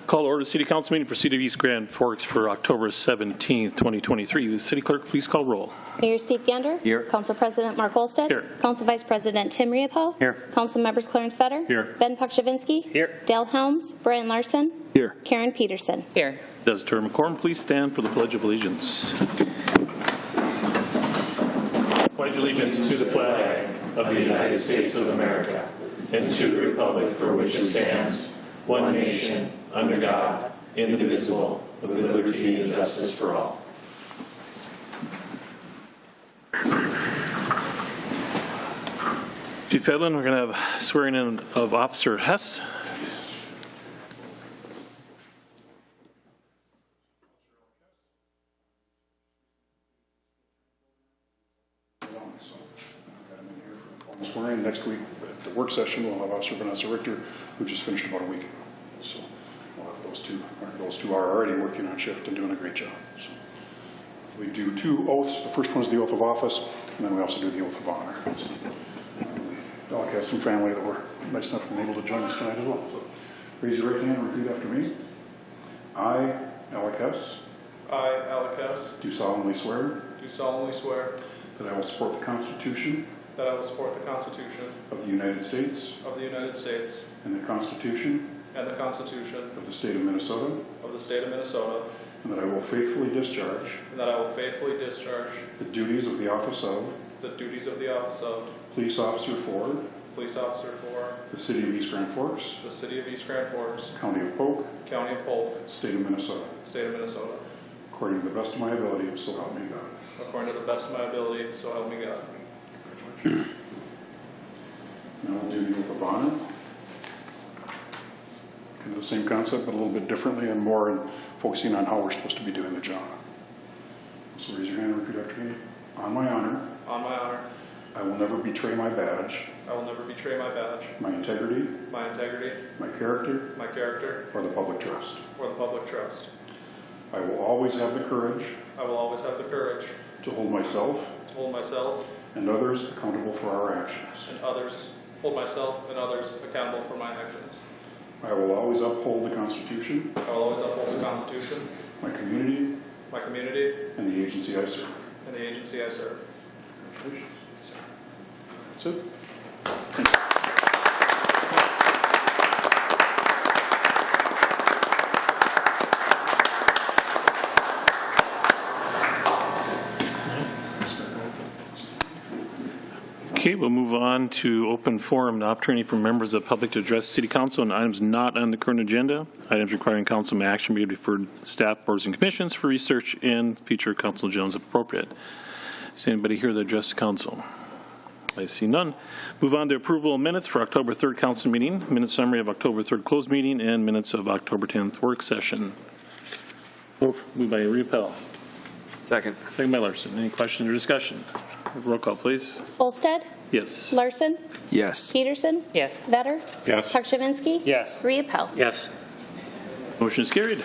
Call to order the City Council meeting for City of East Grand Forks for October 17th, 2023. The City Clerk, please call roll. Mayor Steve Gander. Here. Council President Mark Olstead. Here. Council Vice President Tim Riopel. Here. Council Members Clarence Vetter. Here. Ben Pukshavinsky. Here. Dale Helms. Brian Larson. Here. Karen Peterson. Here. Does term quorum please stand for the Pledge of Allegiance? Pledge allegiance to the flag of the United States of America and to the republic for which it stands, one nation, under God, indivisible, with liberty and justice for all. Chief Edlin, we're going to have swearing in of Officer Hesse. Swearing. Next week at the work session, we'll have Officer Vanessa Richter, who just finished about a week. So we'll have those two. Those two are already working on shift and doing a great job. So we do 2 oaths. The first one is the oath of office, and then we also do the oath of honor. So Alec has some family that were nice enough and able to join us tonight as well. So raise your right hand and repeat after me. I, Alec Hesse. I, Alec Hesse, Do solemnly swear do solemnly swear that I will support the Constitution that I will support the Constitution of the United States of the United States and the Constitution and the Constitution of the State of Minnesota, of the State of Minnesota, and that I will faithfully discharge and that I will faithfully discharge the duties of the office of the duties of the office of Police Officer for Police Officer for the City of East Grand Forks, the City of East Grand Forks, County of Polk, County of Polk, State of Minnesota, State of Minnesota, according to the best of my ability, so help me God. according to the best of my ability, so help me God. Now we'll do the oath of honor. Kind of the same concept, but a little bit differently and more in focusing on how we're supposed to be doing the job. So raise your hand and repeat after me. On my honor, On my honor, I will never betray my badge, I will never betray my badge, my integrity, my integrity, my character, my character, or the public trust. or the public trust. I will always have the courage I will always have the courage to hold myself to hold myself and others accountable for our actions. and hold myself and others accountable for my actions. I will always uphold the Constitution, I will always uphold the Constitution, my community, my community, and the agency I serve. and the agency I serve. Congratulations. That's it. Okay, we'll move on to open forum, the opportunity for members of the public to address City Council on items not on the current agenda. Items requiring council action may be deferred to staff, boards, and commissions for research and future council agendas if appropriate. Is anybody here to address the council? I see none. Move on to approval of minutes for October 3rd council meeting, minute summary of October 3rd closed meeting, and minutes of October 10th work session. Moved by Riopel. Second. Second by Larson. Any questions or discussion? Roll call, please. Olstead. Yes. Larson. Yes. Peterson. Yes. Vetter. Yes. Pukshavinsky. Yes. Riopel. Yes. Motion is carried.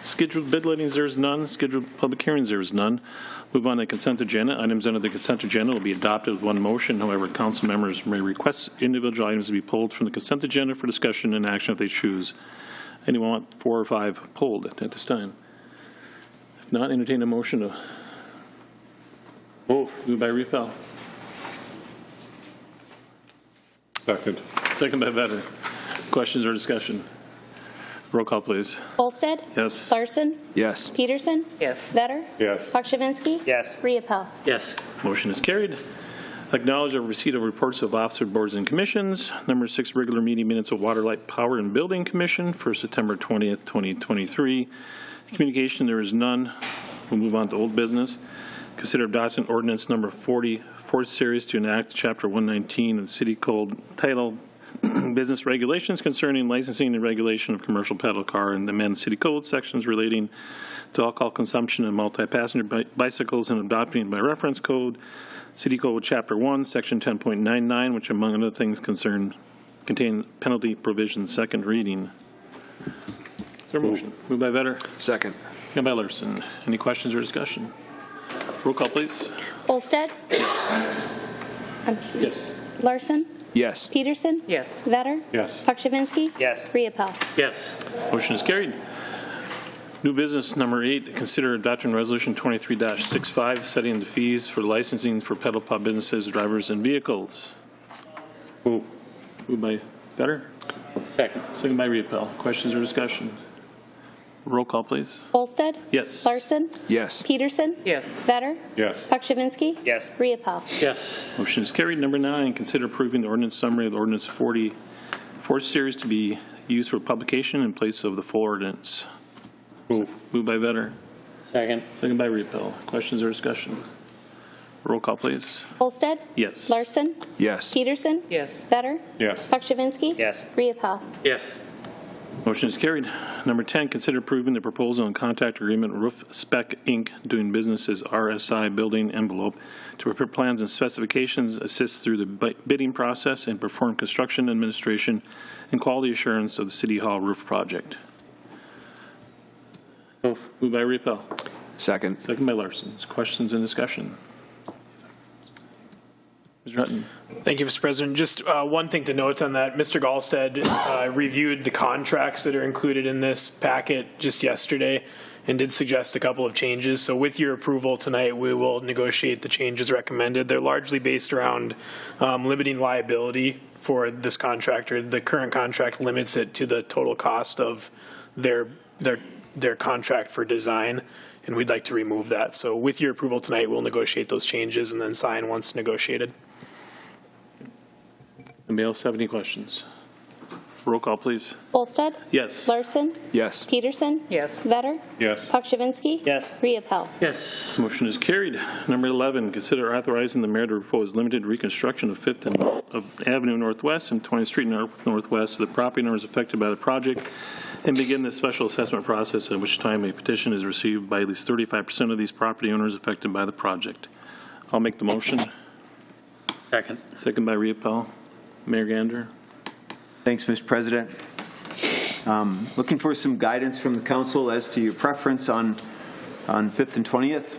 Scheduled bid lettings, there is none. Scheduled public hearings, there is none. Move on to the consent agenda. Items under the consent agenda will be adopted with one motion. However, council members may request individual items to be pulled from the consent agenda for discussion and action if they choose. Anyone want 4 or 5 pulled at this time? If not, entertain a motion to move. Moved by Riopel. Second. Second by Vetter. Questions or discussion? Roll call, please. Olstead. Yes. Larson. Yes. Peterson. Yes. Vetter. Yes. Pukshavinsky. Yes. Riopel. Yes. Motion is carried. Acknowledge the receipt of reports of officer boards and commissions. Number 6, regular meeting minutes of Water, Light, Power, and Building Commission for September 20th, 2023. Communication, there is none. We'll move on to old business. Consider adopting ordinance number 40, 4th series to enact Chapter 119 of the City Code titled Business Regulations concerning licensing and regulation of commercial pedal car and amend City Code sections relating to alcohol consumption and multi-passenger bicycles and adopting by reference code City Code Chapter 1, Section 10.99, which among other things contain penalty provisions. Second reading. Is there a motion? Moved by Vetter. Second. Second by Larson. Any questions or discussion? Roll call, please. Olstead. Yes. Larson. Yes. Peterson? Yes. Vetter? Yes. Pakshavinsky? Yes. Riepel? Yes. Motion is carried. New business number 8, consider adopting resolution 23-65, setting the fees for licensing for pedal pop businesses, drivers, and vehicles. Move. Moved by Better, Second. second by Riepel. Questions or discussion? Roll call, please. Olsted? Yes. Larson? Yes. Peterson? Yes. Vetter? Yes. Pakshavinsky? Yes. Riepel? Yes. Motion is carried. Number 9, consider approving the ordinance summary of the ordinance 44 series to be used for publication in place of the full ordinance. Move. Moved by Vetter, Second. second by Riepel. Questions or discussion? Roll call, please. Olsted? Yes. Larson? Yes. Peterson? Yes. Vetter? Yes. Pakshavinsky? Yes. Riepel? Yes. Motion is carried. Number 10, consider approving the proposal and contract agreement Roof Spec Inc. doing business as RSI Building Envelope to prepare plans and specifications, assist through the bidding process, and perform construction administration and quality assurance of the City Hall roof project. Move. Moved by Riepel, Second. second by Larson. Questions and discussion? Mr. Hutton. Thank you, Mr. President. Just one thing to note on that. Mr. Gallstead reviewed the contracts that are included in this packet just yesterday and did suggest a couple of changes. So with your approval tonight, we will negotiate the changes recommended. They're largely based around limiting liability for this contractor. The current contract limits it to the total cost of their contract for design, and we'd like to remove that. So with your approval tonight, we'll negotiate those changes and then sign once negotiated. Anybody else have any questions? Roll call, please. Olsted? Yes. Larson? Yes. Peterson? Yes. Vetter? Yes. Pakshavinsky? Yes. Riepel? Yes. Motion is carried. Number 11, consider authorizing the mayor to propose limited reconstruction of 5th and Avenue Northwest and 20th Street Northwest of the property owners affected by the project and begin the special assessment process, at which time a petition is received by at least 35% of these property owners affected by the project. I'll make the motion. Second. Second by Riepel. Mayor Gander. Thanks, Mr. President. Looking for some guidance from the council as to your preference on 5th and 20th.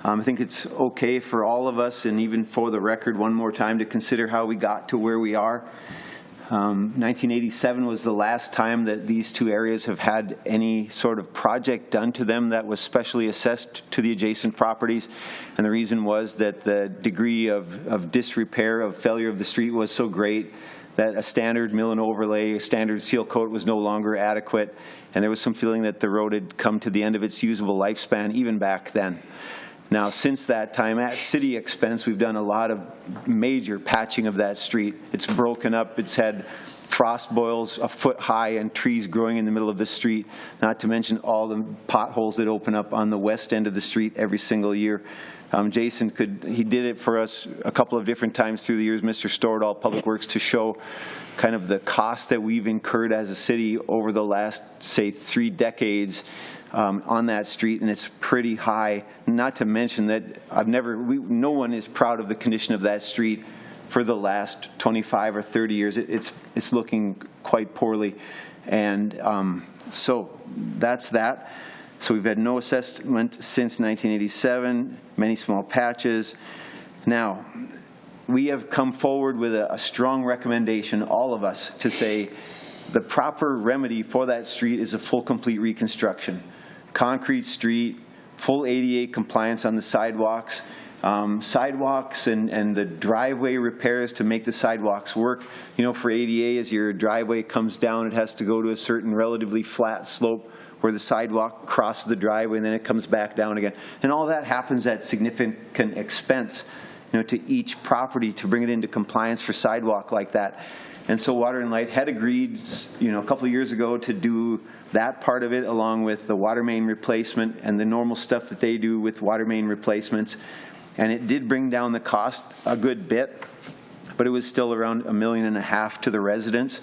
I think it's okay for all of us, and even for the record one more time, to consider how we got to where we are. 1987 was the last time that these two areas have had any sort of project done to them that was specially assessed to the adjacent properties. And the reason was that the degree of disrepair, of failure of the street was so great that a standard mill and overlay, a standard seal coat was no longer adequate. And there was some feeling that the road had come to the end of its usable lifespan even back then. Now, since that time, at city expense, we've done a lot of major patching of that street. It's broken up. It's had frost boils a foot high and trees growing in the middle of the street, not to mention all the potholes that open up on the west end of the street every single year. Jason he did it for us a couple of different times through the years, Mr. Stordahl, Public Works, to show kind of the cost that we've incurred as a city over the last, say, 3 decades on that street, and it's pretty high. Not to mention that no one is proud of the condition of that street for the last 25 or 30 years. It's looking quite poorly, and so that's that. So we've had no assessment since 1987, many small patches. Now, we have come forward with a strong recommendation, all of us, to say the proper remedy for that street is a full, complete reconstruction. Concrete street, full ADA compliance on the sidewalks, sidewalks and the driveway repairs to make the sidewalks work. You know, for ADA, as your driveway comes down, it has to go to a certain relatively flat slope where the sidewalk crosses the driveway and then it comes back down again. And all that happens at significant expense, you know, to each property to bring it into compliance for sidewalk like that. And so Water and Light had agreed, you know, a couple of years ago to do that part of it along with the water main replacement and the normal stuff that they do with water main replacements. And it did bring down the cost a good bit, but it was still around $1.5 million to the residents.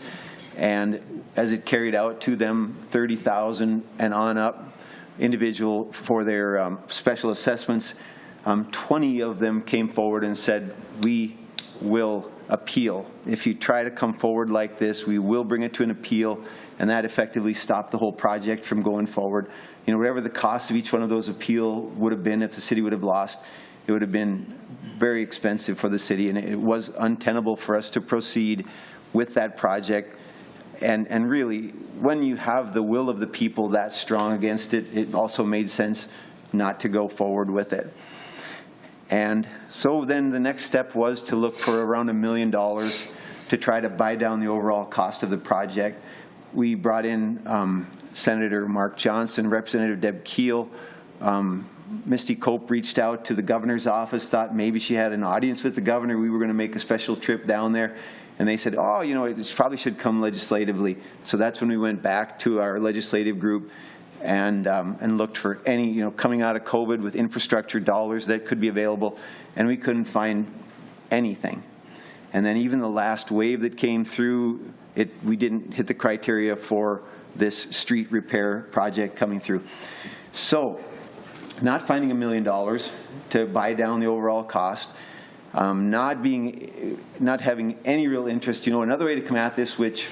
And as it carried out to them, $30,000 and on up individual for their special assessments, 20 of them came forward and said, we will appeal. If you try to come forward like this, we will bring it to an appeal, and that effectively stopped the whole project from going forward. You know, whatever the cost of each one of those appeal would have been if the city would have lost, it would have been very expensive for the city, and it was untenable for us to proceed with that project. And really, when you have the will of the people that strong against it, it also made sense not to go forward with it. And so then the next step was to look for around $1 million to try to buy down the overall cost of the project. We brought in Senator Mark Johnson, Representative Deb Keel. Misty Cope reached out to the governor's office, thought maybe she had an audience with the governor. We were going to make a special trip down there. And they said, oh, you know, it probably should come legislatively. So that's when we went back to our legislative group and looked for any, you know, coming out of COVID with infrastructure dollars that could be available. And we couldn't find anything. And then even the last wave that came through, we didn't hit the criteria for this street repair project coming through. So not finding $1 million to buy down the overall cost, not having any real interest. You know, another way to come at this, which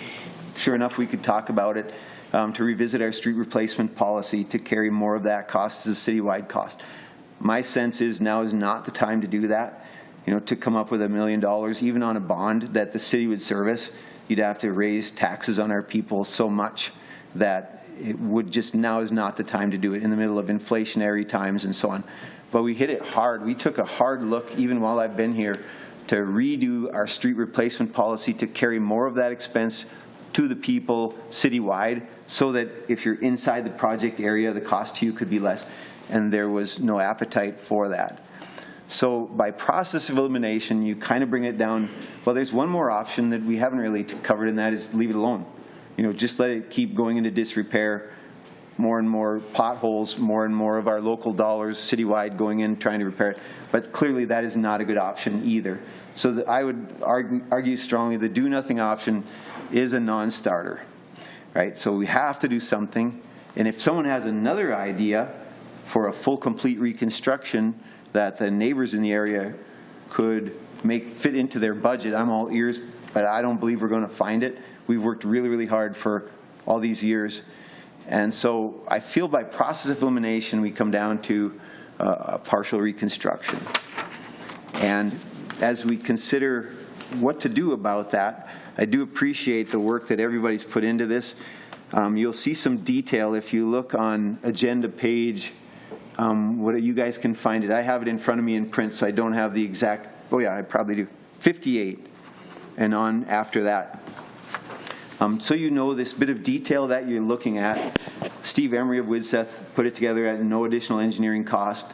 sure enough we could talk about it, to revisit our street replacement policy to carry more of that cost as a citywide cost. My sense is now is not the time to do that. You know, to come up with $1 million, even on a bond that the city would service, you'd have to raise taxes on our people so much that it would just, now is not the time to do it in the middle of inflationary times and so on. But we hit it hard. We took a hard look, even while I've been here, to redo our street replacement policy to carry more of that expense to the people citywide, so that if you're inside the project area, the cost to you could be less. And there was no appetite for that. So by process of elimination, you kind of bring it down. Well, there's one more option that we haven't really covered, and that is leave it alone. You know, just let it keep going into disrepair. More and more potholes, more and more of our local dollars citywide going in trying to repair it. But clearly that is not a good option either. So I would argue strongly the do nothing option is a non-starter, right? So we have to do something. And if someone has another idea for a full, complete reconstruction that the neighbors in the area could make fit into their budget, I'm all ears, but I don't believe we're going to find it. We've worked really, really hard for all these years. And so I feel by process of elimination, we come down to a partial reconstruction. And as we consider what to do about that, I do appreciate the work that everybody's put into this. You'll see some detail if you look on agenda page, what you guys can find it. I have it in front of me in print, so I don't have the exact, oh yeah, I probably do, 58 and on after that. So you know this bit of detail that you're looking at. Steve Emery of Widseth put it together at no additional engineering cost.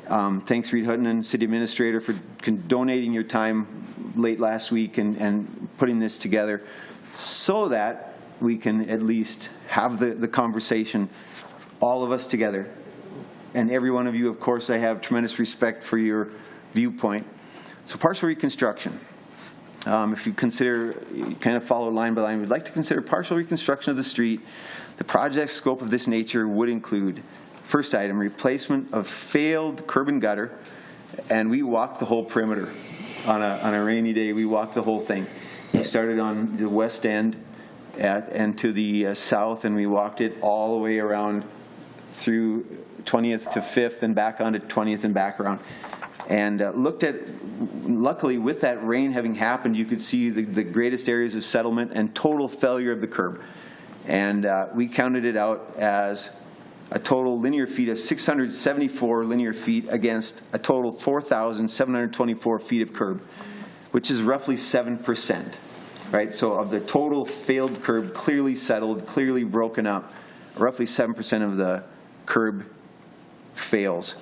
Thanks, Reed Hutton, City Administrator, for donating your time late last week and putting this together so that we can at least have the conversation, all of us together. And every one of you, of course, I have tremendous respect for your viewpoint. So partial reconstruction. If you consider, you kind of follow line by line, we'd like to consider partial reconstruction of the street. The project scope of this nature would include, first item, replacement of failed curb and gutter. And we walked the whole perimeter. On a rainy day, we walked the whole thing. We started on the west end and to the south, and we walked it all the way around through 20th to 5th and back onto 20th and back around. And looked at, luckily with that rain having happened, you could see the greatest areas of settlement and total failure of the curb. And we counted it out as a total linear feet of 674 linear feet against a total 4,724 feet of curb, which is roughly 7%, right? So of the total failed curb, clearly settled, clearly broken up, roughly 7% of the curb fails.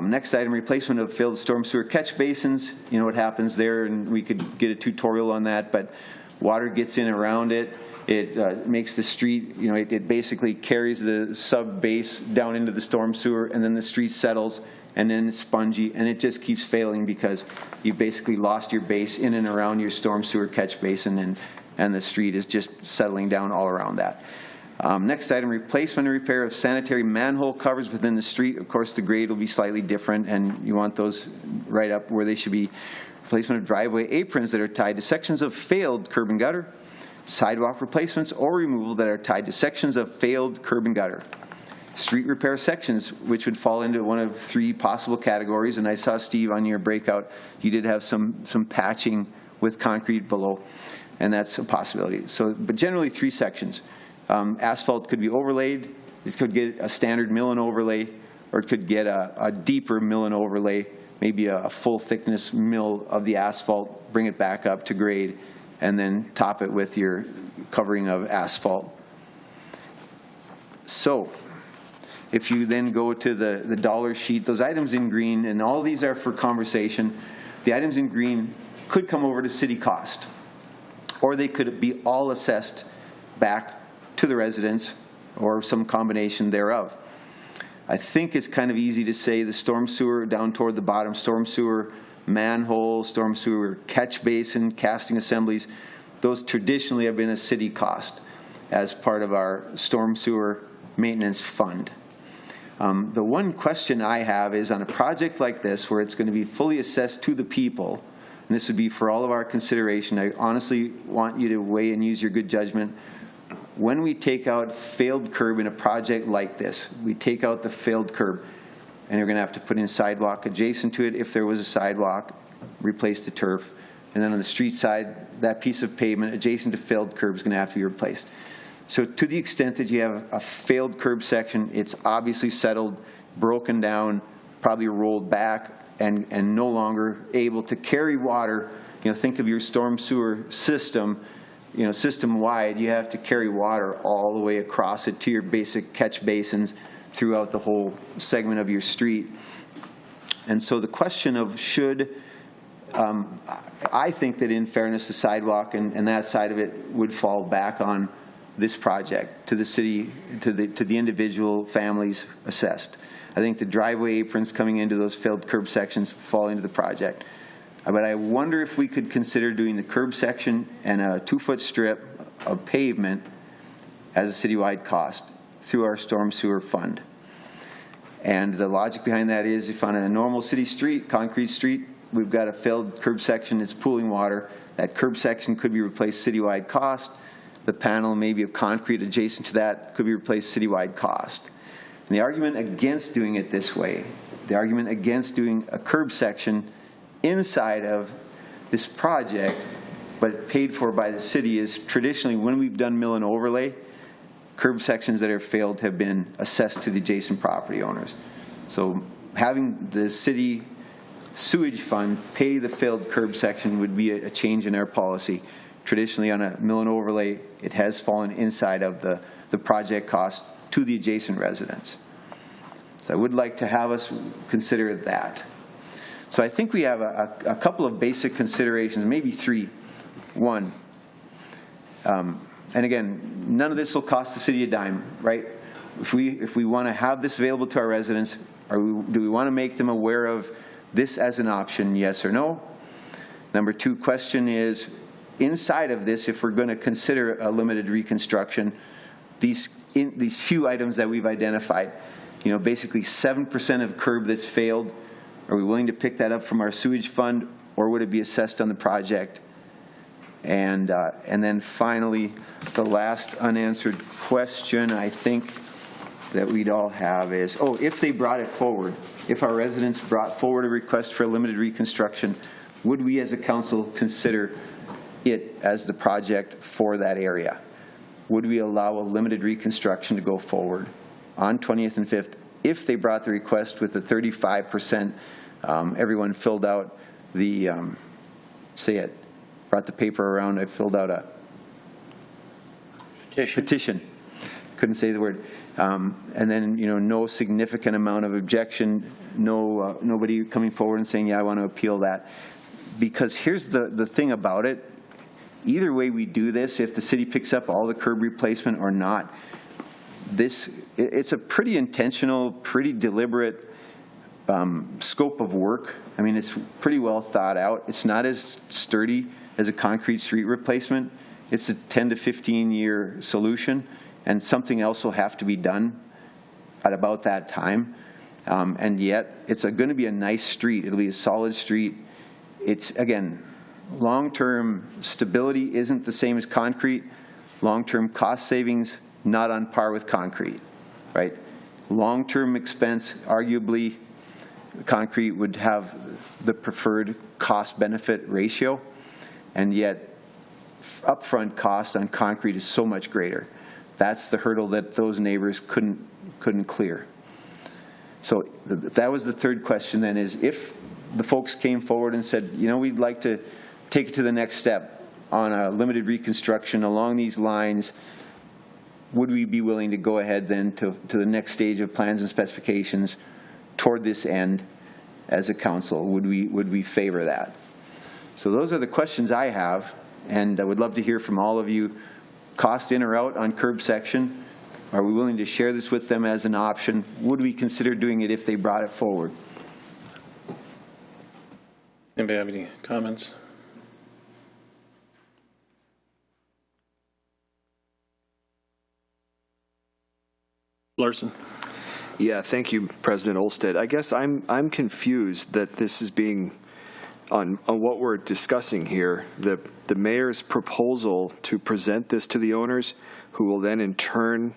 Next item, replacement of failed storm sewer catch basins. You know what happens there, and we could get a tutorial on that, but water gets in around it. It makes the street, you know, it basically carries the sub base down into the storm sewer, and then the street settles, and then it's spongy, and it just keeps failing because you basically lost your base in and around your storm sewer catch basin, and the street is just settling down all around that. Next item, replacement and repair of sanitary manhole covers within the street. Of course, the grade will be slightly different, and you want those right up where they should be. Replacement of driveway aprons that are tied to sections of failed curb and gutter. Sidewalk replacements or removal that are tied to sections of failed curb and gutter. street repair sections, which would fall into one of 3 possible categories. And I saw, Steve, on your breakout, you did have some patching with concrete below, and that's a possibility. So, but generally 3 sections. Asphalt could be overlaid, it could get a standard mill and overlay, or it could get a deeper mill and overlay, maybe a full thickness mill of the asphalt, bring it back up to grade, and then top it with your covering of asphalt. So if you then go to the dollar sheet, those items in green, and all these are for conversation, the items in green could come over to city cost, or they could be all assessed back to the residents, or some combination thereof. I think it's kind of easy to say the storm sewer down toward the bottom, storm sewer manhole, storm sewer catch basin, casting assemblies, those traditionally have been a city cost as part of our storm sewer maintenance fund. The one question I have is on a project like this where it's going to be fully assessed to the people, and this would be for all of our consideration, I honestly want you to weigh and use your good judgment. When we take out failed curb in a project like this, we take out the failed curb, and you're going to have to put in sidewalk adjacent to it if there was a sidewalk, replace the turf, and then on the street side, that piece of pavement adjacent to failed curb is going to have to be replaced. So to the extent that you have a failed curb section, it's obviously settled, broken down, probably rolled back, and no longer able to carry water. You know, think of your storm sewer system. You know, system-wide, you have to carry water all the way across it to your basic catch basins throughout the whole segment of your street. And so the question of should, I think that in fairness, the sidewalk and that side of it would fall back on this project, to the city, to the individual families assessed. I think the driveway aprons coming into those failed curb sections fall into the project. But I wonder if we could consider doing the curb section and a 2-foot strip of pavement as a citywide cost through our storm sewer fund. And the logic behind that is if on a normal city street, concrete street, we've got a failed curb section that's pooling water, that curb section could be replaced citywide cost. The panel maybe of concrete adjacent to that could be replaced citywide cost. And the argument against doing it this way, the argument against doing a curb section inside of this project, but paid for by the city, is traditionally when we've done mill and overlay, curb sections that are failed have been assessed to the adjacent property owners. So having the city sewage fund pay the failed curb section would be a change in our policy. Traditionally on a mill and overlay, it has fallen inside of the project cost to the adjacent residents. So I would like to have us consider that. So I think we have a couple of basic considerations, maybe 3. 1, and again, none of this will cost the city a dime, right? If we want to have this available to our residents, do we want to make them aware of this as an option, yes or no? Number 2 question is, inside of this, if we're going to consider a limited reconstruction, these few items that we've identified, you know, basically 7% of curb that's failed, are we willing to pick that up from our sewage fund, or would it be assessed on the project? And then finally, the last unanswered question I think that we'd all have is, if they brought it forward, if our residents brought forward a request for a limited reconstruction, would we as a council consider it as the project for that area? Would we allow a limited reconstruction to go forward on 20th and 5th if they brought the request with the 35%? Everyone filled out the, brought the paper around, I filled out a petition. Couldn't say the word. And then, you know, no significant amount of objection, nobody coming forward and saying, yeah, I want to appeal that. Because here's the thing about it. Either way we do this, if the city picks up all the curb replacement or not, it's a pretty intentional, pretty deliberate scope of work. I mean, it's pretty well thought out. It's not as sturdy as a concrete street replacement. It's a 10 to 15 year solution, and something else will have to be done at about that time. And yet, it's going to be a nice street. It'll be a solid street. It's, again, long-term stability isn't the same as concrete. Long-term cost savings, not on par with concrete, right? long-term expense, arguably, concrete would have the preferred cost-benefit ratio, and yet upfront cost on concrete is so much greater. That's the hurdle that those neighbors couldn't clear. So that was the third question then, is if the folks came forward and said, you know, we'd like to take it to the next step on a limited reconstruction along these lines, would we be willing to go ahead then to the next stage of plans and specifications toward this end as a council? Would we favor that? So those are the questions I have, and I would love to hear from all of you. Cost in or out on curb section? Are we willing to share this with them as an option? Would we consider doing it if they brought it forward? Anybody have any comments? Larson. Yeah, thank you, President Olsted. I guess I'm confused that this is being, on what we're discussing here, the mayor's proposal to present this to the owners, who will then in turn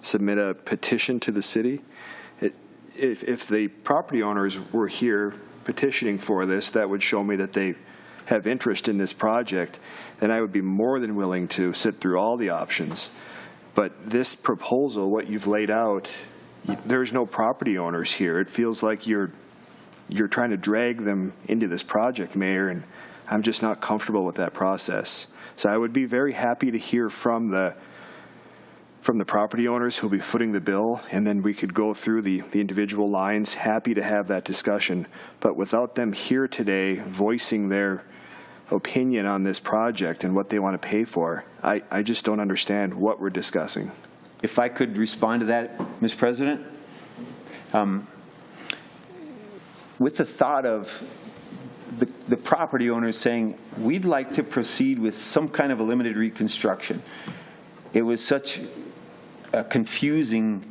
submit a petition to the city. If the property owners were here petitioning for this, that would show me that they have interest in this project, then I would be more than willing to sit through all the options. But this proposal, what you've laid out, there's no property owners here. It feels like you're trying to drag them into this project, Mayor, and I'm just not comfortable with that process. So I would be very happy to hear from the property owners who'll be footing the bill, and then we could go through the individual lines. Happy to have that discussion. But without them here today voicing their opinion on this project and what they want to pay for, I just don't understand what we're discussing. If I could respond to that, Mr. President. With the thought of the property owners saying, we'd like to proceed with some kind of a limited reconstruction. It was such a confusing,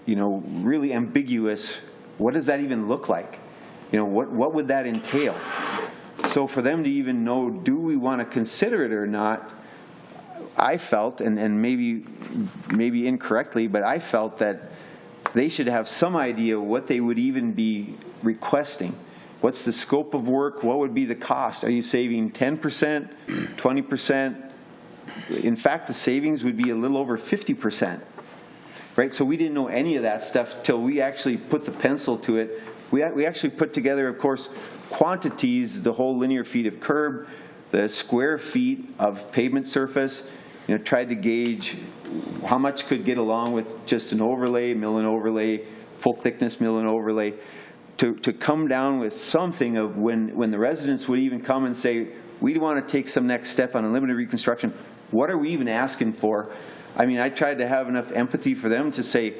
really ambiguous, what does that even look like? What would that entail? So for them to even know, do we want to consider it or not, I felt, and maybe incorrectly, but I felt that they should have some idea what they would even be requesting. What's the scope of work? What would be the cost? Are you saving 10%, 20%? In fact, the savings would be a little over 50%. Right? So we didn't know any of that stuff till we actually put the pencil to it. We actually put together, of course, quantities, the whole linear feet of curb, the square feet of pavement surface, tried to gauge how much could get along with just an overlay, mill and overlay, full thickness mill and overlay, to come down with something of when the residents would even come and say, we want to take some next step on a limited reconstruction, what are we even asking for? I mean, I tried to have enough empathy for them to say,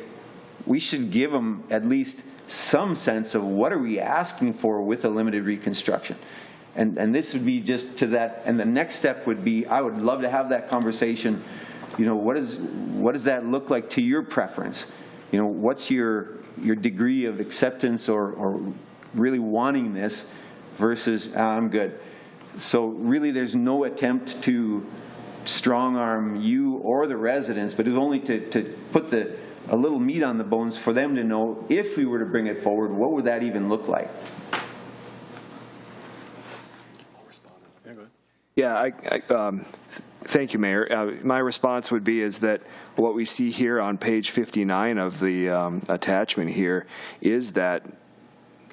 we should give them at least some sense of what are we asking for with a limited reconstruction. And this would be just to that, and the next step would be, I would love to have that conversation. What does that look like to your preference? What's your degree of acceptance or really wanting this versus I'm good. So really there's no attempt to strong arm you or the residents, but it's only to put a little meat on the bones for them to know if we were to bring it forward, what would that even look like? Yeah, thank you, Mayor. My response would be is that what we see here on page 59 of the attachment here is that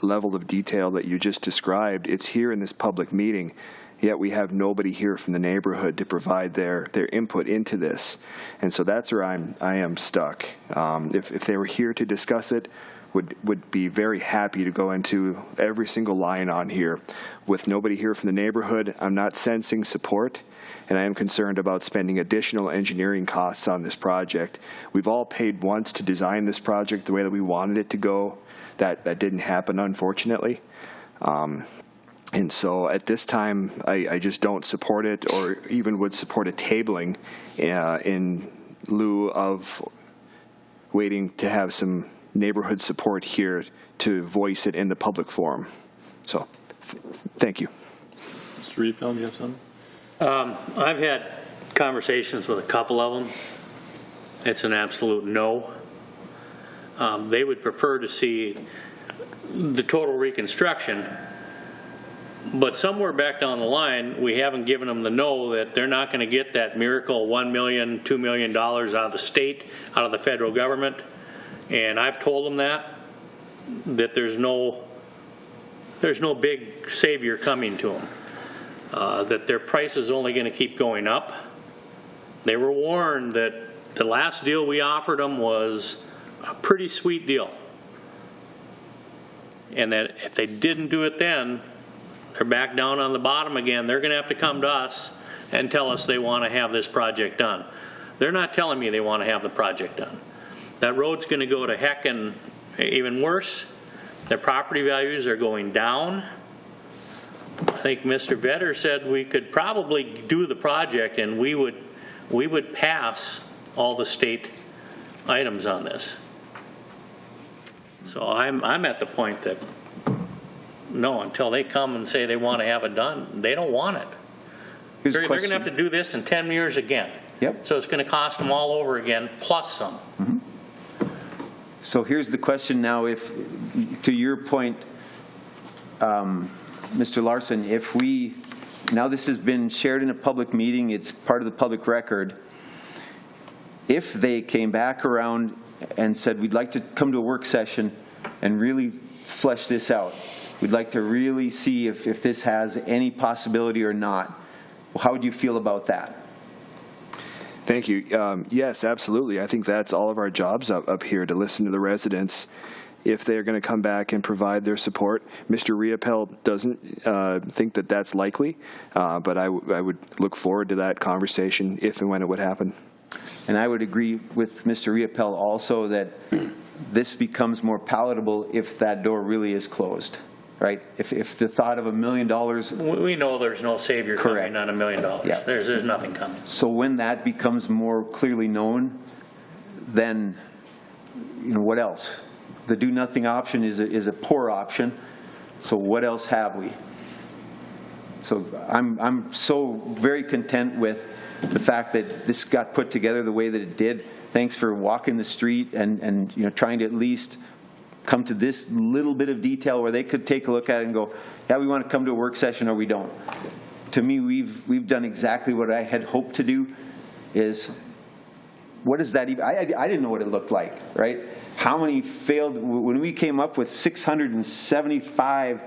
level of detail that you just described. It's here in this public meeting, yet we have nobody here from the neighborhood to provide their input into this. And so that's where I am stuck. If they were here to discuss it, would be very happy to go into every single line on here. With nobody here from the neighborhood, I'm not sensing support, and I am concerned about spending additional engineering costs on this project. We've all paid once to design this project the way that we wanted it to go. That didn't happen, unfortunately. And so at this time, I just don't support it, or even would support a tabling in lieu of waiting to have some neighborhood support here to voice it in the public forum. So, thank you. Mr. Riefeld, you have something? I've had conversations with a couple of them. It's an absolute no. They would prefer to see the total reconstruction, but somewhere back down the line, we haven't given them the no that they're not going to get that miracle $1 million, $2 million out of the state, out of the federal government. And I've told them that there's no big savior coming to them, that their price is only going to keep going up. They were warned that the last deal we offered them was a pretty sweet deal, and that if they didn't do it then, they're back down on the bottom again. They're going to have to come to us and tell us they want to have this project done. They're not telling me they want to have the project done. That road's going to go to heck, and even worse, their property values are going down. I think Mr. Vetter said we could probably do the project and we would pass all the state items on this. So I'm at the point that no, until they come and say they want to have it done, they don't want it. They're going to have to do this in 10 years again. Yep. So it's going to cost them all over again, plus some. Mm-hmm. So here's the question now, if, to your point, Mr. Larson, if we, now this has been shared in a public meeting, it's part of the public record, if they came back around and said, we'd like to come to a work session and really flesh this out, we'd like to really see if this has any possibility or not, how would you feel about that? Thank you. Yes, absolutely. I think that's all of our jobs up here, to listen to the residents. If they're going to come back and provide their support, Mr. Riopel doesn't think that that's likely, but I would look forward to that conversation if and when it would happen. And I would agree with Mr. Riopel also that this becomes more palatable if that door really is closed, right? If the thought of $1 million. We know there's no savior Correct. coming on $1 million. Yeah. There's nothing coming. So when that becomes more clearly known, then, what else? The do nothing option is a poor option. So what else have we? So I'm so very content with the fact that this got put together the way that it did. Thanks for walking the street and trying to at least come to this little bit of detail where they could take a look at it and go, yeah, we want to come to a work session or we don't. To me, we've done exactly what I had hoped to do. Is what is that even? I didn't know what it looked like, right? How many failed, when we came up with 675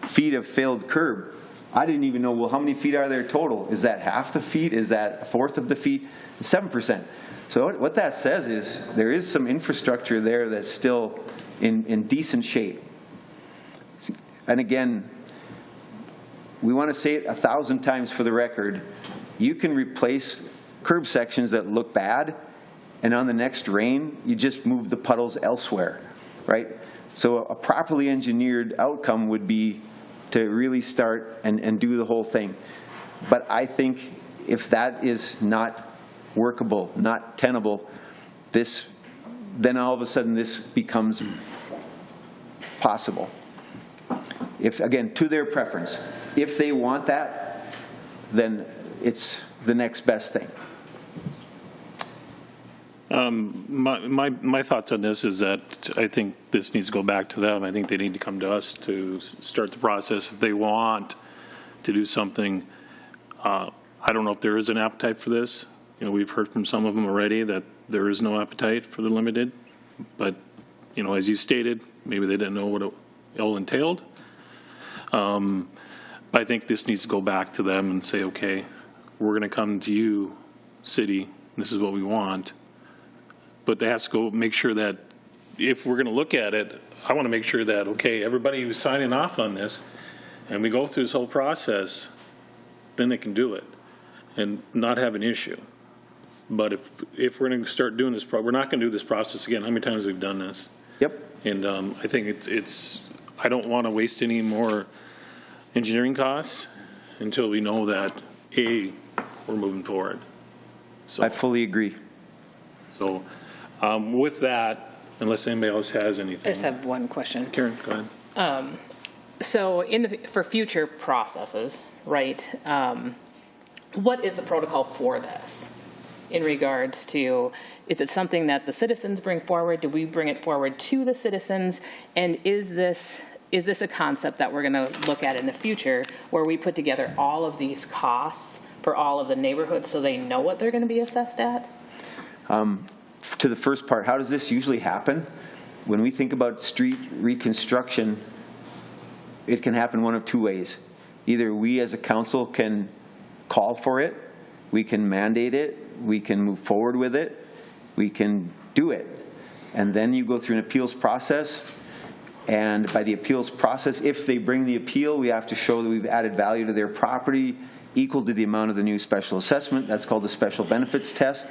feet of failed curb, I didn't even know, well, how many feet are there total? Is that half the feet? Is that a fourth of the feet? 7%. So what that says is there is some infrastructure there that's still in decent shape. And again, we want to say it 1,000 times for the record. You can replace curb sections that look bad, and on the next rain, you just move the puddles elsewhere, right? So a properly engineered outcome would be to really start and do the whole thing. But I think if that is not workable, not tenable, then all of a sudden this becomes possible. If, again, to their preference. If they want that, then it's the next best thing. My thoughts on this is that I think this needs to go back to them. I think they need to come to us to start the process if they want to do something. I don't know if there is an appetite for this. We've heard from some of them already that there is no appetite for the limited. But, as you stated, maybe they didn't know what it all entailed. But I think this needs to go back to them and say, okay, we're going to come to you, city, this is what we want. But they have to go make sure that if we're going to look at it, I want to make sure that, okay, everybody who's signing off on this, and we go through this whole process, then they can do it and not have an issue. But if we're going to start doing this, we're not going to do this process again. How many times we've done this? Yep. And I think it's I don't want to waste any more engineering costs until we know that, we're moving forward. So I fully agree. So with that, unless anybody else has anything. I just have one question. Karen, go ahead. So for future processes, right, what is the protocol for this? in regards to, is it something that the citizens bring forward? Do we bring it forward to the citizens? And is this a concept that we're going to look at in the future where we put together all of these costs for all of the neighborhoods so they know what they're going to be assessed at? To the first part, how does this usually happen? When we think about street reconstruction, it can happen one of two ways. Either we as a council can call for it, we can mandate it, we can move forward with it, we can do it. And then you go through an appeals process. And by the appeals process, if they bring the appeal, we have to show that we've added value to their property equal to the amount of the new special assessment. That's called the special benefits test.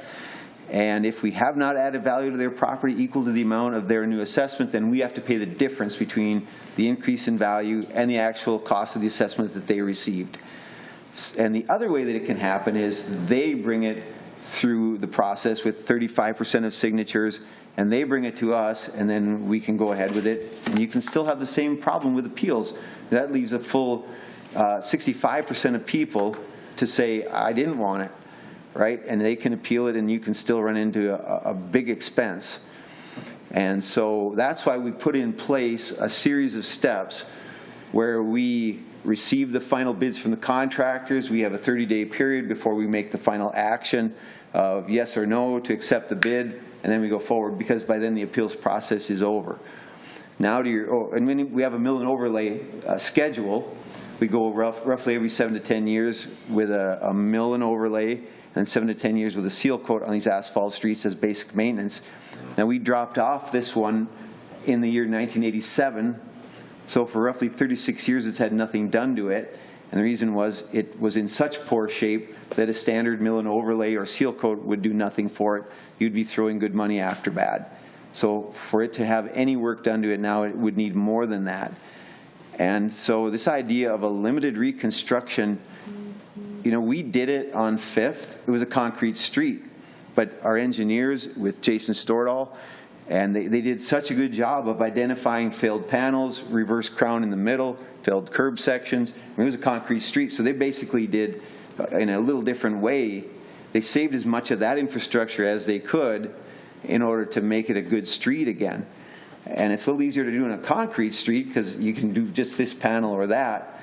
And if we have not added value to their property equal to the amount of their new assessment, then we have to pay the difference between the increase in value and the actual cost of the assessment that they received. And the other way that it can happen is they bring it through the process with 35% of signatures, and they bring it to us, and then we can go ahead with it. And you can still have the same problem with appeals. That leaves a full 65% of people to say, I didn't want it. Right? And they can appeal it, and you can still run into a big expense. And so that's why we put in place a series of steps where we receive the final bids from the contractors. We have a 30-day period before we make the final action of yes or no to accept the bid, and then we go forward, because by then the appeals process is over. Now to your, and when we have a mill and overlay schedule, we go roughly every 7 to 10 years with a mill and overlay, and 7 to 10 years with a seal coat on these asphalt streets as basic maintenance. Now we dropped off this one in the year 1987, so for roughly 36 years it's had nothing done to it, and the reason was it was in such poor shape that a standard mill and overlay or seal coat would do nothing for it. You'd be throwing good money after bad. So for it to have any work done to it now, it would need more than that. And so this idea of a limited reconstruction, you know, we did it on 5th. It was a concrete street. But our engineers with Jason Stordahl, and they did such a good job of identifying failed panels, reverse crown in the middle, failed curb sections. I mean, it was a concrete street, so they basically did, in a little different way, they saved as much of that infrastructure as they could in order to make it a good street again. And it's a little easier to do in a concrete street because you can do just this panel or that.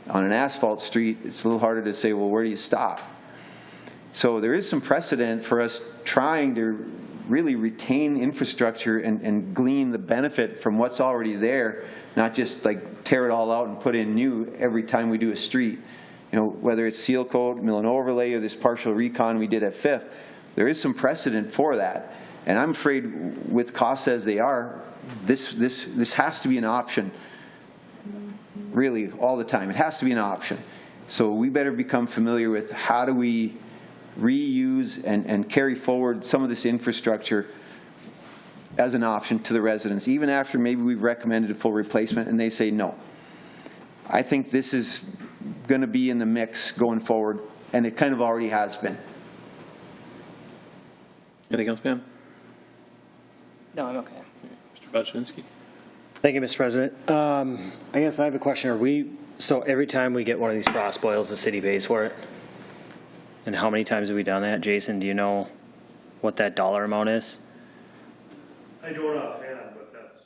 On an asphalt street, it's a little harder to say, well, where do you stop? So there is some precedent for us trying to really retain infrastructure and glean the benefit from what's already there, not just like tear it all out and put in new every time we do a street. You know, whether it's seal coat, mill and overlay, or this partial recon we did at 5th, there is some precedent for that. And I'm afraid with costs as they are, this has to be an option, really, all the time. It has to be an option. So we better become familiar with how do we reuse and carry forward some of this infrastructure as an option to the residents, even after maybe we've recommended a full replacement and they say no. I think this is going to be in the mix going forward, and it kind of already has been. Anything else, ma'am? No, I'm okay. Mr. Baczynski? Thank you, Mr. President. I guess I have a question. So every time we get one of these frost boils, the city pays for it? And how many times have we done that? Jason, do you know what that dollar amount is? I don't offhand, but that's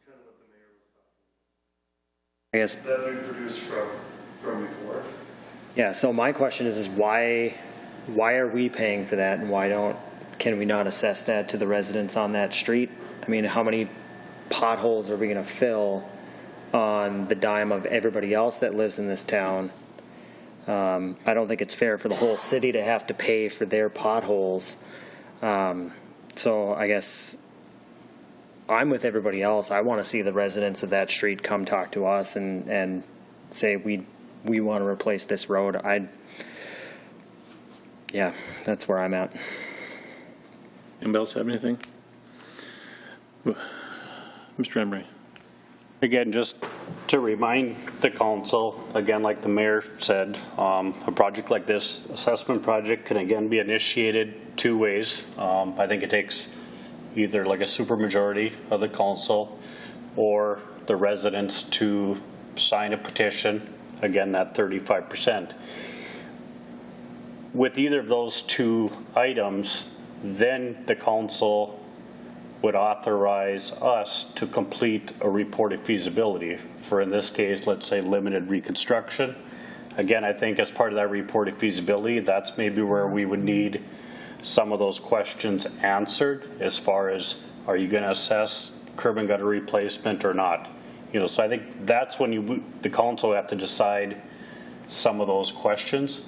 kind of what the mayor was I guess. that we produced from before. Yeah, so my question is why are we paying for that, and can we not assess that to the residents on that street? I mean, how many potholes are we going to fill on the dime of everybody else that lives in this town? I don't think it's fair for the whole city to have to pay for their potholes. So I guess I'm with everybody else. I want to see the residents of that street come talk to us and say we want to replace this road. Yeah, that's where I'm at. Anybody else have anything? Mr. Emery. Again, just to remind the council, again, like the mayor said, a project like this, assessment project, can again be initiated two ways. I think it takes either like a supermajority of the council or the residents to sign a petition, again, that 35%. with either of those two items, then the council would authorize us to complete a report of feasibility for, in this case, let's say limited reconstruction. Again, I think as part of that report of feasibility, that's maybe where we would need some of those questions answered as far as, are you going to assess curb and gutter replacement or not? You know, so I think that's when the council would have to decide some of those questions.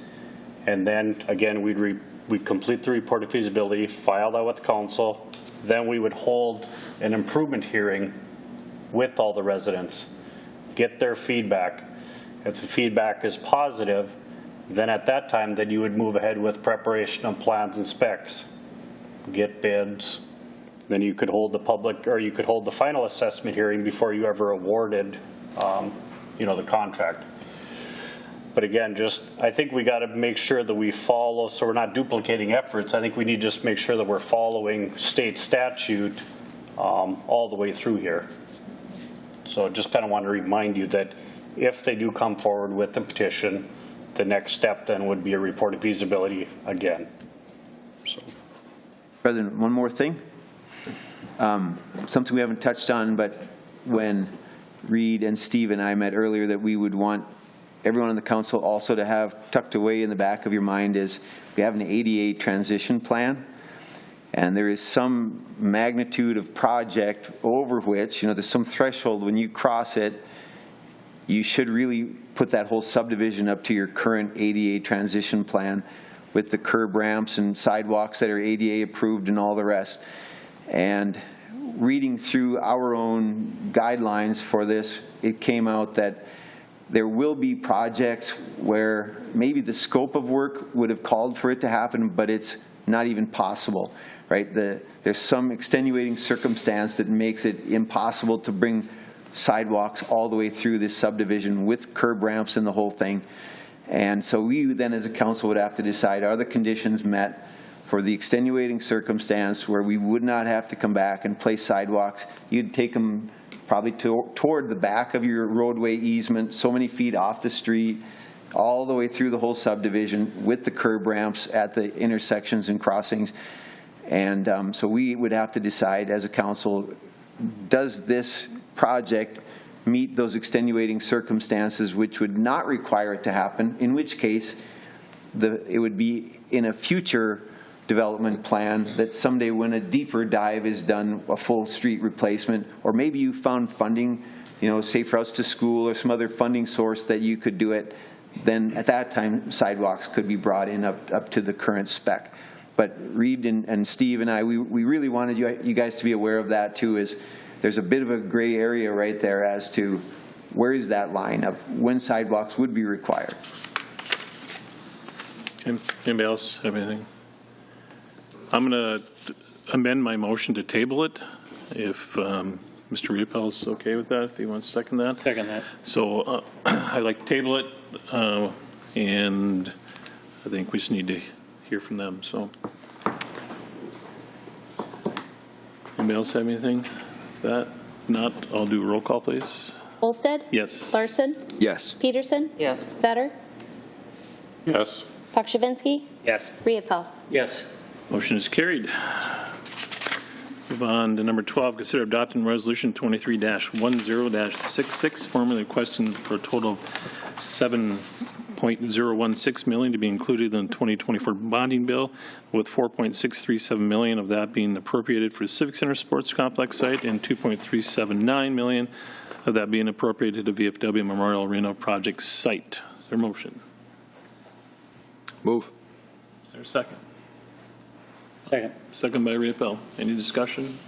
And then again, we'd complete the report of feasibility, file that with the council, then we would hold an improvement hearing with all the residents, get their feedback. If the feedback is positive, then at that time, then you would move ahead with preparation of plans and specs, get bids. Then you could hold the public, or you could hold the final assessment hearing before you ever awarded, you know, the contract. But again, I think we got to make sure that we follow, so we're not duplicating efforts. I think we need to just make sure that we're following state statute all the way through here. So just kind of want to remind you that if they do come forward with the petition, the next step then would be a report of feasibility again. So. President, one more thing. Something we haven't touched on, but when Reed and Steve and I met earlier, that we would want everyone on the council also to have tucked away in the back of your mind is we have an ADA transition plan, and there is some magnitude of project over which, you know, there's some threshold when you cross it, you should really put that whole subdivision up to your current ADA transition plan with the curb ramps and sidewalks that are ADA approved and all the rest. And reading through our own guidelines for this, it came out that there will be projects where maybe the scope of work would have called for it to happen, but it's not even possible, right? There's some extenuating circumstance that makes it impossible to bring sidewalks all the way through this subdivision with curb ramps and the whole thing. And so we then as a council would have to decide, are the conditions met for the extenuating circumstance where we would not have to come back and place sidewalks? You'd take them probably toward the back of your roadway easement, so many feet off the street, all the way through the whole subdivision with the curb ramps at the intersections and crossings. And so we would have to decide as a council, does this project meet those extenuating circumstances which would not require it to happen, in which case it would be in a future development plan that someday when a deeper dive is done, a full street replacement, or maybe you found funding, you know, Safe Routes to School or some other funding source that you could do it, then at that time sidewalks could be brought in up to the current spec. But Reed and Steve and I, we really wanted you guys to be aware of that too, is there's a bit of a gray area right there as to where is that line of when sidewalks would be required. Anybody else have anything? I'm going to amend my motion to table it, if Mr. Riepel's okay with that, if he wants to second that. Second that. So I'd like to table it, and I think we just need to hear from them. So, anybody else have anything? That not, I'll do a roll call, please. Olsted? Yes. Larson? Yes. Peterson? Yes. Better? Yes. Pakshavinsky? Yes. Riepel? Yes. Motion is carried. Move on to number 12. Consider adopting resolution 23-10-66, formally requesting for a total of $7.016 million to be included in the 2024 bonding bill, with $4.637 million of that being appropriated for the Civic Center Sports Complex site and $2.379 million of that being appropriated to VFW Memorial Arena project site. Is there a motion? Move. Is there a second? Second. Second by Riepel. Any discussion?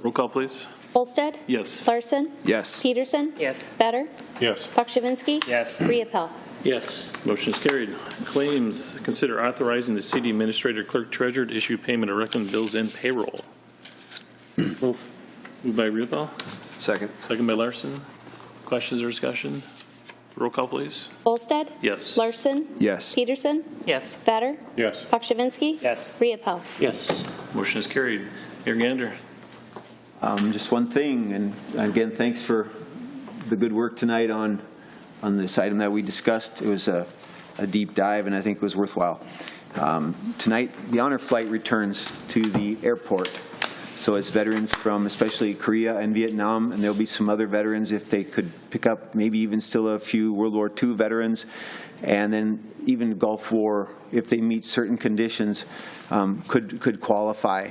Roll call, please. Olsted? Yes. Larson? Yes. Peterson? Yes. Better? Yes. Pakshavinsky? Yes. Riepel? Yes. Motion is carried. Claims. Consider authorizing the city administrator, clerk, treasurer to issue payment of reckoned bills and payroll. Moved by Riepel. Second. Second by Larson. Questions or discussion? Roll call, please. Olsted? Yes. Larson? Yes. Peterson? Yes. Better? Yes. Pakshavinsky? Yes. Riepel? Yes. Motion is carried. Mayor Gander. Just one thing, and again, thanks for the good work tonight on this item that we discussed. It was a deep dive, and I think it was worthwhile. Tonight, the honor flight returns to the airport. So it's veterans from especially Korea and Vietnam, and there'll be some other veterans if they could pick up maybe even still a few World War II veterans, and then even Gulf War, if they meet certain conditions, could qualify.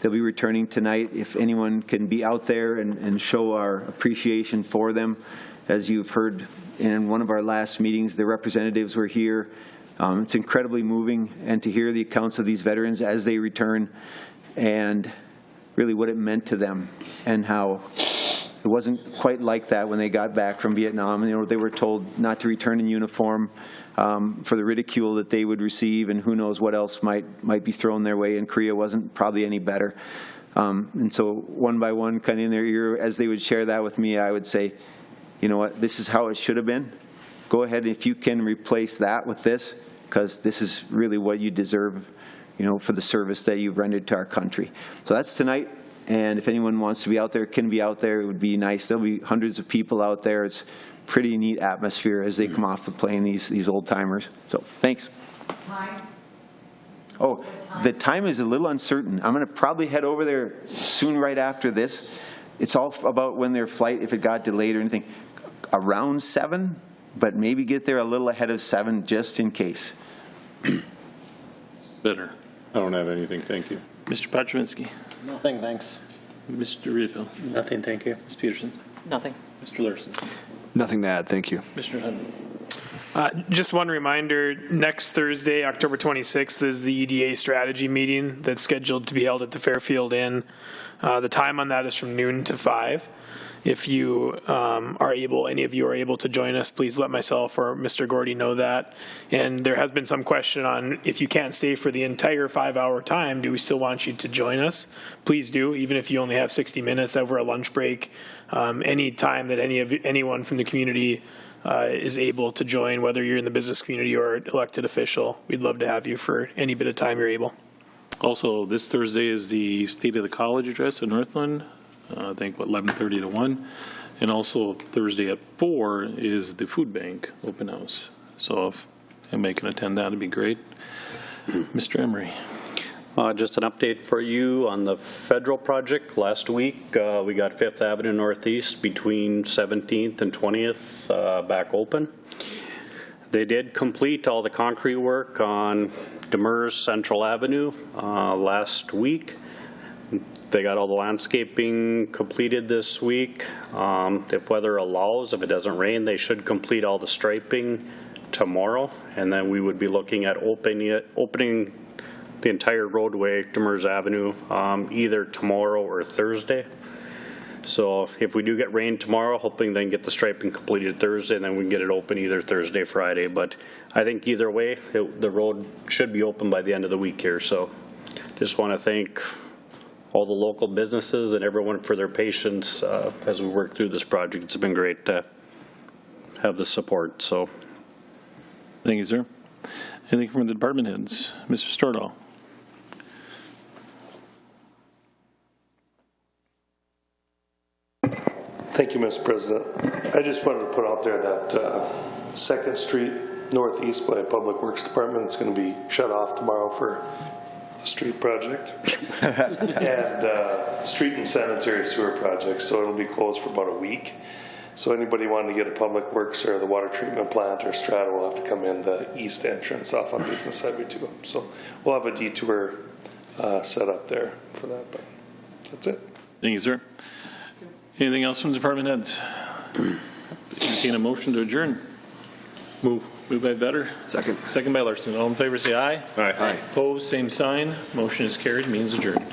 They'll be returning tonight. If anyone can be out there and show our appreciation for them. As you've heard in one of our last meetings, the representatives were here. It's incredibly moving, and to hear the accounts of these veterans as they return, and really what it meant to them, and how it wasn't quite like that when they got back from Vietnam. They were told not to return in uniform for the ridicule that they would receive, and who knows what else might be thrown their way. And Korea wasn't probably any better. And so one by one, kind of in their ear, as they would share that with me, I would say, you know what, this is how it should have been. Go ahead, if you can replace that with this, because this is really what you deserve, you know, for the service that you've rendered to our country. So that's tonight, and if anyone wants to be out there, can be out there, it would be nice. There'll be hundreds of people out there. It's pretty neat atmosphere as they come off the plane, these old timers. So thanks. Time? Oh, the time is a little uncertain. I'm going to probably head over there soon right after this. It's all about when their flight, if it got delayed or anything, around 7, but maybe get there a little ahead of 7 just in case. Better. I don't have anything, thank you. Mr. Paczynski. Nothing, thanks. Mr. Riedel. Nothing, thank you. Ms. Peterson. Nothing. Mr. Larson. Nothing to add, thank you. Mr. Hunt. Just one reminder, next Thursday, October 26th, is the EDA strategy meeting that's scheduled to be held at the Fairfield Inn. The time on that is from noon to 5. If you are able, any of you are able to join us, please let myself or Mr. Gordy know that. And there has been some question on if you can't stay for the entire 5-hour time, do we still want you to join us? Please do, even if you only have 60 minutes over a lunch break. Any time that anyone from the community is able to join, whether you're in the business community or elected official, we'd love to have you for any bit of time you're able. Also, this Thursday is the State of the College address in Northland. I think, 11:30 to 1. And also Thursday at 4 is the food bank open house. So if anybody can attend that, it'd be great. Mr. Emery. Just an update for you on the federal project. Last week, we got 5th Avenue Northeast between 17th and 20th back open. They did complete all the concrete work on Demers Central Avenue last week. They got all the landscaping completed this week. If weather allows, if it doesn't rain, they should complete all the striping tomorrow, and then we would be looking at opening the entire roadway, Demers Avenue, either tomorrow or Thursday. So if we do get rain tomorrow, hoping then get the striping completed Thursday, and then we can get it open either Thursday, Friday. But I think either way, the road should be open by the end of the week here. So just want to thank all the local businesses and everyone for their patience as we work through this project. It's been great to have the support. So, thank you, sir. Anything from the department heads? Mr. Stordahl. Thank you, Mr. President. I just wanted to put out there that 2nd Street Northeast by Public Works Department is going to be shut off tomorrow for a street project and street and sanitary sewer project, so it'll be closed for about a week. So anybody wanting to get a Public Works or the water treatment plant or strata will have to come in the east entrance off on Business Highway 2. So we'll have a detour set up there for that, but that's it. Thank you, sir. Anything else from department heads? Entertain a motion to adjourn. Move. Moved by Vetter. Second. Second by Larson. All in favor say aye. Aye. Opposed, same sign. Motion is carried. Means adjourned.